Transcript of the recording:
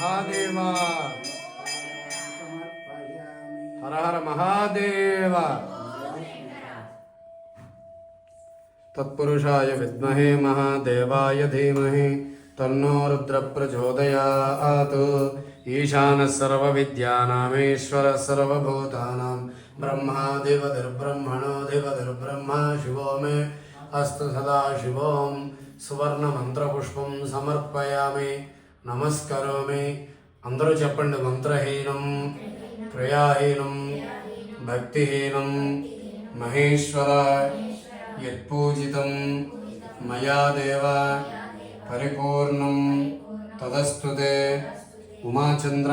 మహాదేవ. హర హర మహాదేవ. తత్పురుషాయ విద్మహే మహాదేవాయ ధీమహి తన్నో రుద్ర ప్రచోదయాత్. ఈశానః సర్వవిద్యానామీశ్వరః సర్వభూతానాం బ్రహ్మాధిపతిర్బ్రహ్మణోధిపతిర్బ్రహ్మ శివో మే అస్తు సదాశివోం. సువర్ణమంత్రపుష్పం సమర్పయామి, నమస్కరోమి. అందరూ చెప్పండి. మంత్రహీనం క్రియాహీనం భక్తిహీనం మహేశ్వర యత్పూజితం మయా దేవ పరిపూర్ణం తదస్తుతే. ఉమాచంద్ర